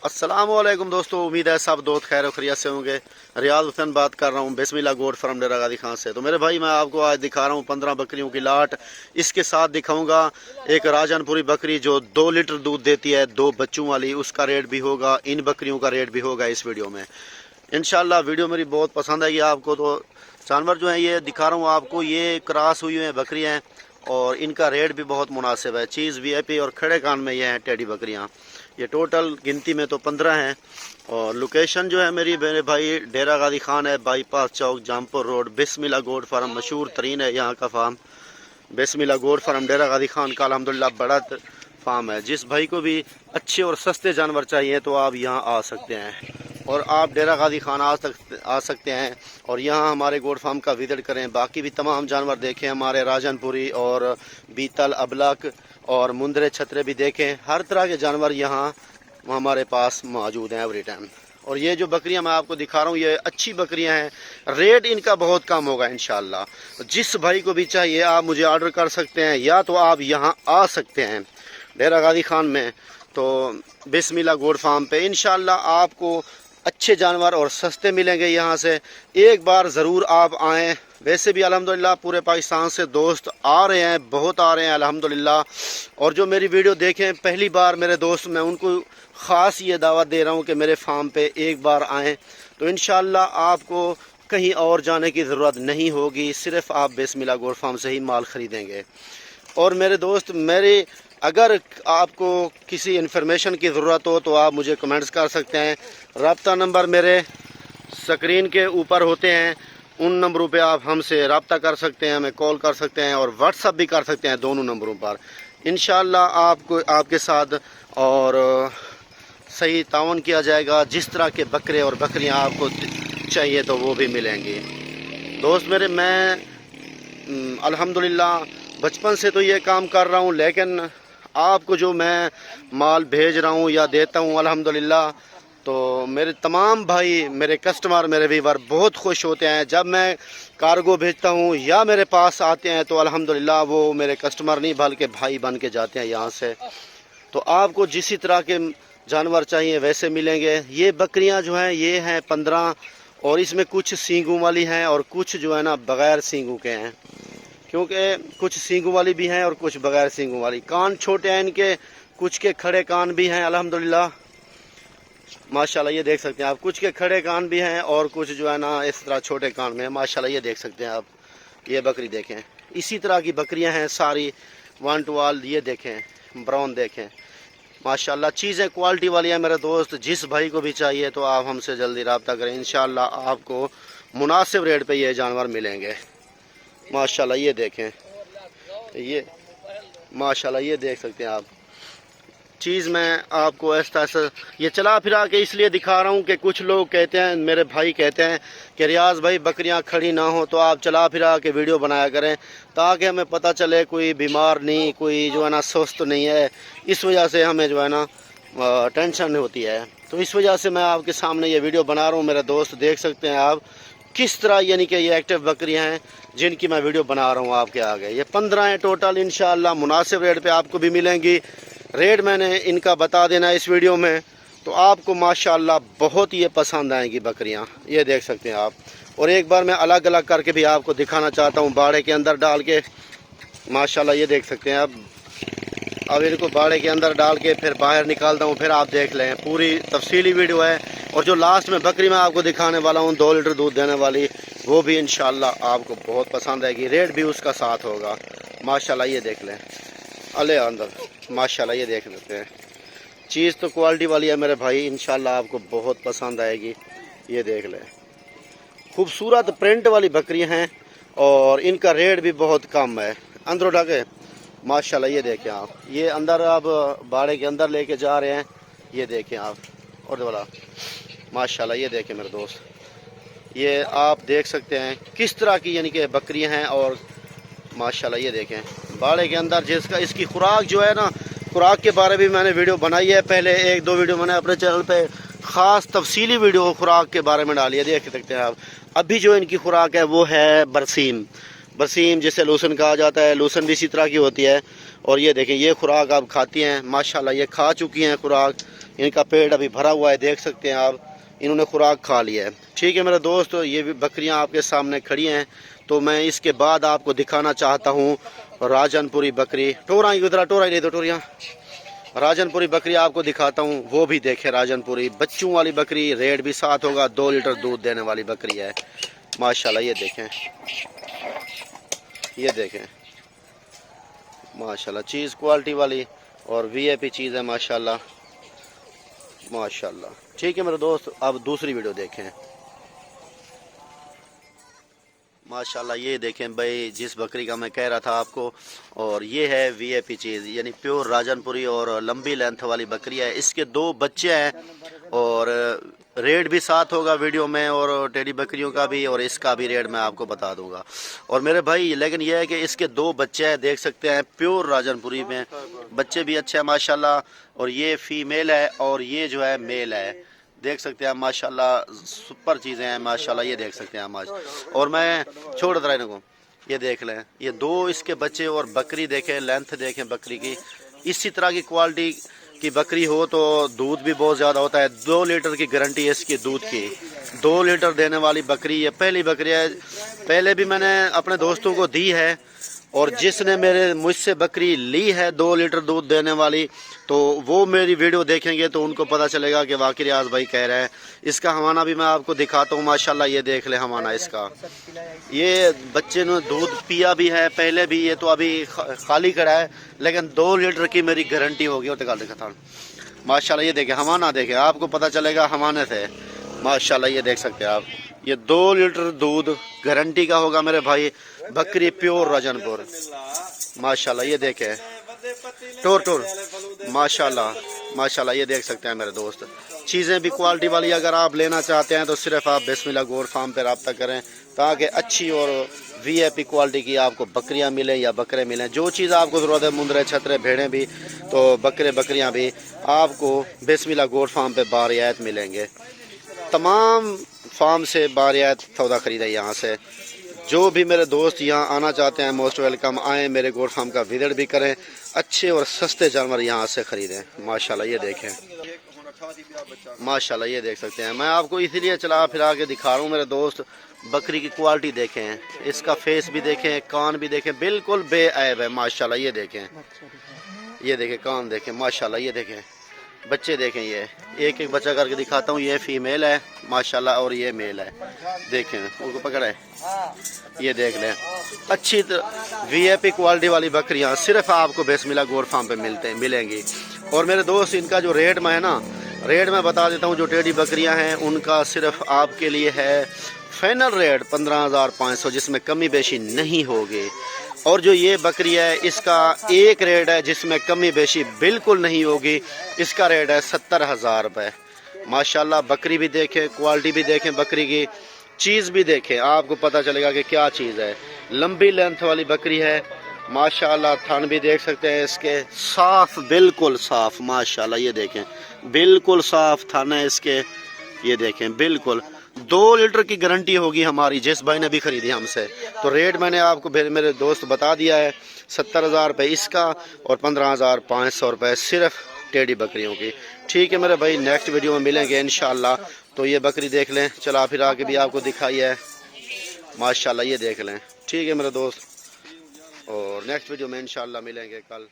अस्सलामुअलैकुम दोस्तों, उम्मीद है सब दोस्त खैर और खैरियत से होंगे। रियाज हुसैन बात कर रहा हूँ बिस्मिल्लाह गोट फार्म डेरा गाजी खान से। तो मेरे भाई, मैं आपको आज दिखा रहा हूँ 15 बकरियों की लाट। इसके साथ दिखाऊंगा एक राजनपुरी बकरी जो 2 लीटर दूध देती है, 2 बच्चों वाली। उसका रेट भी होगा, इन बकरियों का रेट भी होगा इस वीडियो में इंशाल्लाह। वीडियो मेरी बहुत पसंद आएगी आपको। तो जानवर जो है ये दिखा रहा हूँ आपको, ये क्रॉस हुई हैं बकरियाँ हैं और इनका रेट भी बहुत मुनासिब है। चीज़ वीआईपी और खड़े कान में ये हैं टेडी बकरियाँ। ये टोटल गिनती में तो 15 हैं। और लोकेशन जो है मेरे भाई डेरा गाजी खान है, बाईपास चौक, जामपुर रोड। बिस्मिल्लाह गोट फार्म मशहूर तरीन है यहाँ का फार्म। बिस्मिल्लाह गोट फार्म डेरा गाजी खान का अल्हम्दुलिल्लाह बड़ा फार्म है। जिस भाई को भी अच्छे और सस्ते जानवर चाहिए तो आप यहाँ आ सकते हैं और आप डेरा गाजी खान आ सकते हैं और यहाँ हमारे गोट फार्म का विजिट करें। बाकी भी तमाम जानवर देखें, हमारे राजनपुरी और बीतल, अबलक और मुंदरे छतरे भी देखें। हर तरह के जानवर यहाँ हमारे पास मौजूद हैं एवरी टाइम। और ये जो बकरियां मैं आपको दिखा रहा हूँ ये अच्छी बकरियां हैं, रेट इनका बहुत कम होगा इंशाल्लाह। जिस भाई को भी चाहिए आप मुझे ऑर्डर कर सकते हैं या तो आप यहाँ आ सकते हैं डेरा गाजी खान में। तो बिस्मिल्लाह गोट फार्म पे इंशाल्लाह आपको अच्छे जानवर और सस्ते मिलेंगे यहाँ से। एक बार ज़रूर आप आएँ। वैसे भी अल्हम्दुलिल्लाह पूरे पाकिस्तान से दोस्त आ रहे हैं, बहुत आ रहे हैं अल्हम्दुलिल्लाह। और जो मेरी वीडियो देखें पहली बार मेरे दोस्त, मैं उनको ख़ास ये दावत दे रहा हूँ कि मेरे फार्म पे एक बार आएँ तो इंशाल्लाह आपको कहीं और जाने की ज़रूरत नहीं होगी, सिर्फ़ आप बिस्मिल्लाह गोट फार्म से ही माल ख़रीदेंगे। और मेरे दोस्त, अगर आपको किसी इन्फॉर्मेशन की ज़रूरत हो तो आप मुझे कमेंट्स कर सकते हैं। रब्ता नंबर मेरे स्क्रीन के ऊपर होते हैं, उन नंबरों पे आप हमसे रब्ता कर सकते हैं, हमें कॉल कर सकते हैं और व्हाट्सअप भी कर सकते हैं, दोनों नंबरों पर। इंशाल्लाह आपको आपके साथ और सही तावन किया जाएगा। जिस तरह के बकरे और बकरियां आपको चाहिए तो वो भी मिलेंगी। दोस्त मेरे, मैं अल्हम्दुलिल्लाह बचपन से तो ये काम कर रहा हूँ, लेकिन आपको जो मैं माल भेज रहा हूँ या देता हूँ अल्हम्दुलिल्लाह, तो मेरे तमाम भाई, मेरे कस्टमर, मेरे व्यूवर बहुत खुश होते हैं। जब मैं कार्गो भेजता हूँ या मेरे पास आते हैं तो अल्हम्दुलिल्लाह वो मेरे कस्टमर नहीं बल्कि भाई बन के जाते हैं यहाँ से। तो आपको जिस तरह के जानवर चाहिए वैसे मिलेंगे। ये बकरियाँ जो हैं ये हैं 15 और इसमें कुछ सींगों वाली हैं और कुछ जो है ना बग़ैर सींगों के हैं, क्योंकि कुछ सींगों वाली भी हैं और कुछ बग़ैर सींगों वाली। कान छोटे हैं इनके, कुछ के खड़े कान भी हैं अल्हम्दुलिल्लाह माशाल्लाह। ये देख सकते हैं आप, कुछ के खड़े कान भी हैं और कुछ जो है ना इस तरह छोटे कान में हैं माशाल्लाह। ये देख सकते हैं आप, ये बकरी देखें। इसी तरह की बकरियां हैं सारी, वन टू ऑल। ये देखें ब्राउन देखें माशाल्लाह, चीज़ें क्वालिटी वाली हैं मेरे दोस्त। जिस भाई को भी चाहिए तो आप हमसे जल्दी रब्ता करें, इंशाल्लाह आपको मुनासिब रेट पे ये जानवर मिलेंगे माशाल्लाह। ये देखें, ये माशाल्लाह ये देख सकते हैं आप। चीज़ मैं आपको ऐसा ये चला फिरा के इसलिए दिखा रहा हूँ कि कुछ लोग कहते हैं, मेरे भाई कहते हैं कि रियाज भाई बकरियाँ खड़ी ना हो तो आप चला फिरा के वीडियो बनाया करें ताकि हमें पता चले कोई बीमार नहीं, कोई जो है ना सुस्त नहीं है। इस वजह से हमें जो है ना टेंशन होती है। तो इस वजह से मैं आपके सामने ये वीडियो बना रहा हूँ मेरे दोस्त। देख सकते हैं आप किस तरह, यानी कि ये एक्टिव बकरियां हैं जिनकी मैं वीडियो बना रहा हूँ आपके आगे। ये 15 हैं टोटल, इंशाल्लाह मुनासिब रेट पे आपको भी मिलेंगी। रेट मैंने इनका बता देना इस वीडियो में, तो आपको माशाल्लाह बहुत ये पसंद आएंगी बकरियां। ये देख सकते हैं आप। और एक बार मैं अलग अलग करके भी आपको दिखाना चाहता हूँ, बाड़े के अंदर डाल के माशाल्लाह। ये देख सकते हैं आप। अब इनको बाड़े के अंदर डाल के फिर बाहर निकालता हूँ, फिर आप देख लें, पूरी तफसीली वीडियो है। और जो लास्ट में बकरी मैं आपको दिखाने वाला हूँ 2 लीटर दूध देने वाली, वो भी इंशाल्लाह आपको बहुत पसंद आएगी। रेट भी उसका साथ होगा माशाल्लाह। ये देख लें अले अंदर माशाल्लाह, ये देख लेते हैं। चीज़ तो क्वालिटी वाली है मेरे भाई, इंशाल्लाह आपको बहुत पसंद आएगी। ये देख लें, खूबसूरत प्रिंट वाली बकरियां हैं और इनका रेट भी बहुत कम है। अंदर उठा के माशाल्लाह ये देखें आप, ये अंदर आप बाड़े के अंदर लेके जा रहे हैं। ये देखें आप, और वाला माशाल्लाह ये देखें मेरे दोस्त, ये आप देख सकते हैं किस तरह की यानी कि बकरियां हैं। और माशाल्लाह ये देखें बाड़े के अंदर जिसका इसकी खुराक जो है ना, खुराक के बारे में मैंने वीडियो बनाई है पहले, 1-2 वीडियो मैंने अपने चैनल पे ख़ास तफसीली वीडियो खुराक के बारे में डाली है, देख सकते हैं आप। अभी जो इनकी खुराक है वो है बरसीम जिसे लूसन कहा जाता है। लूसन भी इसी तरह की होती है। और ये देखें ये खुराक आप खाती हैं माशाल्लाह, ये खा चुकी हैं खुराक। इनका पेट अभी भरा हुआ है, देख सकते हैं आप, इन्होंने खुराक खा लिया है। ठीक है मेरे दोस्त, ये भी बकरियां आपके सामने खड़ी हैं। तो मैं इसके बाद आपको दिखाना चाहता हूँ राजनपुरी बकरी। टोरा इधर, टोरा ले दो टोरियाँ। राजनपुरी बकरी आपको दिखाता हूँ, वो भी देखें राजनपुरी बच्चों वाली बकरी, रेट भी साथ होगा, 2 लीटर दूध देने वाली बकरी है माशाल्लाह। ये देखें, ये देखें माशाल्लाह, चीज़ क्वालिटी वाली और वीआईपी चीज़ है माशाल्लाह माशाल्लाह। ठीक है मेरे दोस्त, अब दूसरी वीडियो देखें माशाल्लाह। ये देखें भाई, जिस बकरी का मैं कह रहा था आपको, और ये है वीआईपी चीज़, यानी प्योर राजनपुरी और लंबी लेंथ वाली बकरी है। इसके 2 बच्चे हैं और रेट भी साथ होगा वीडियो में, और टेडी बकरियों का भी और इसका भी रेट मैं आपको बता दूंगा। और मेरे भाई लेकिन यह है कि इसके 2 बच्चे हैं, देख सकते हैं, प्योर राजनपुरी में, बच्चे भी अच्छे हैं माशाल्लाह। और ये फीमेल है और ये जो है मेल है, देख सकते हैं माशाल्लाह, सुपर चीज़ें हैं माशाल्लाह। ये देख सकते हैं माशाल्लाह। और मैं छोड़ रहा इनको, ये देख लें, ये 2 इसके बच्चे, और बकरी देखें, लेंथ देखें बकरी की। इसी तरह की क्वालिटी की बकरी हो तो दूध भी बहुत ज़्यादा होता है। 2 लीटर की गारंटी है इसकी दूध की, 2 लीटर देने वाली बकरी। ये पहली बकरी है, पहले भी मैंने अपने दोस्तों को दी है, और जिसने मुझसे बकरी ली है 2 लीटर दूध देने वाली, तो वो मेरी वीडियो देखेंगे तो उनको पता चलेगा कि वाकई रियाज भाई कह रहे हैं। इसका हवाना भी मैं आपको दिखाता हूँ माशाल्लाह। ये देख ले हवाना इसका, ये बच्चे ने दूध पिया भी है पहले भी, ये तो अभी खाली करा है, लेकिन 2 लीटर की मेरी गारंटी होगी। और दिखा था माशाल्लाह। ये देखें हवाना, देखें आपको पता चलेगा हवाने से माशाल्लाह। ये देख सकते हैं आप, ये 2 लीटर दूध गारंटी का होगा मेरे भाई। बकरी प्योर राजनपुर माशाल्लाह। ये देखें टोर टोर माशाल्लाह माशाल्लाह। ये देख सकते हैं मेरे दोस्त, चीज़ें भी क्वालिटी वाली। अगर आप लेना चाहते हैं तो सिर्फ आप बिस्मिल्लाह गोट फार्म पे रब्ता करें, ताकि अच्छी और वीआईपी क्वालिटी की आपको बकरियां मिलें या बकरे मिलें। जो चीज़ आपको ज़रूरत है, मुंदरे छतरे भेड़ें भी, तो बकरियां भी आपको बिस्मिल्लाह गोट फार्म पे बारियात मिलेंगे। तमाम फार्म से बारियात सौदा खरीदा यहाँ से। जो भी मेरे दोस्त यहाँ आना चाहते हैं मोस्ट वेलकम, आएँ, मेरे गोट फार्म का विजिट भी करें, अच्छे और सस्ते जानवर यहाँ से ख़रीदें माशाल्लाह। ये देखें माशाल्लाह, ये देख सकते हैं। मैं आपको इसीलिए चला फिरा के दिखा रहा हूँ मेरे दोस्त, बकरी की क्वालिटी देखें, इसका फेस भी देखें, कान भी देखें, बिल्कुल बेऐब है माशाल्लाह। ये देखें, ये देखें कान देखें माशाल्लाह। ये देखें बच्चे देखें, ये एक एक बच्चा करके दिखाता हूँ। ये फीमेल है माशाल्लाह और ये मेल है, देखें उनको पकड़ा है, ये देख लें। अच्छी वीआईपी क्वालिटी वाली बकरियाँ सिर्फ आपको बिस्मिल्लाह गोट फार्म पे मिलेंगी। और मेरे दोस्त, इनका जो रेट में है ना, रेट मैं बता देता हूँ। जो टेडी बकरियाँ हैं उनका सिर्फ आपके लिए है फाइनल रेट 15,500, जिसमें कमी बेशी नहीं होगी। और जो ये बकरी है, इसका एक रेट है जिसमें कमी बेशी बिल्कुल नहीं होगी, इसका रेट है 70,000 रुपये माशाल्लाह। बकरी भी देखें, क्वालिटी भी देखें, बकरी की चीज़ भी देखें, आपको पता चलेगा कि क्या चीज़ है। लंबी लेंथ वाली बकरी है माशाल्लाह। थान भी देख सकते हैं इसके, साफ, बिल्कुल साफ माशाल्लाह। ये देखें बिल्कुल साफ थान है इसके, ये देखें बिल्कुल। 2 लीटर की गारंटी होगी हमारी, जिस भाई ने भी खरीदी हमसे। तो रेट मैंने आपको मेरे दोस्त बता दिया है, 70,000 रुपये इसका और 15,500 रुपये सिर्फ टेडी बकरियों की। ठीक है मेरे भाई, नेक्स्ट वीडियो में मिलेंगे इंशाल्लाह। तो ये बकरी देख लें, चला फिरा के भी आपको दिखाई है माशाल्लाह। ये देख लें, ठीक है मेरे दोस्त, और नेक्स्ट वीडियो में इंशाल्लाह मिलेंगे कल।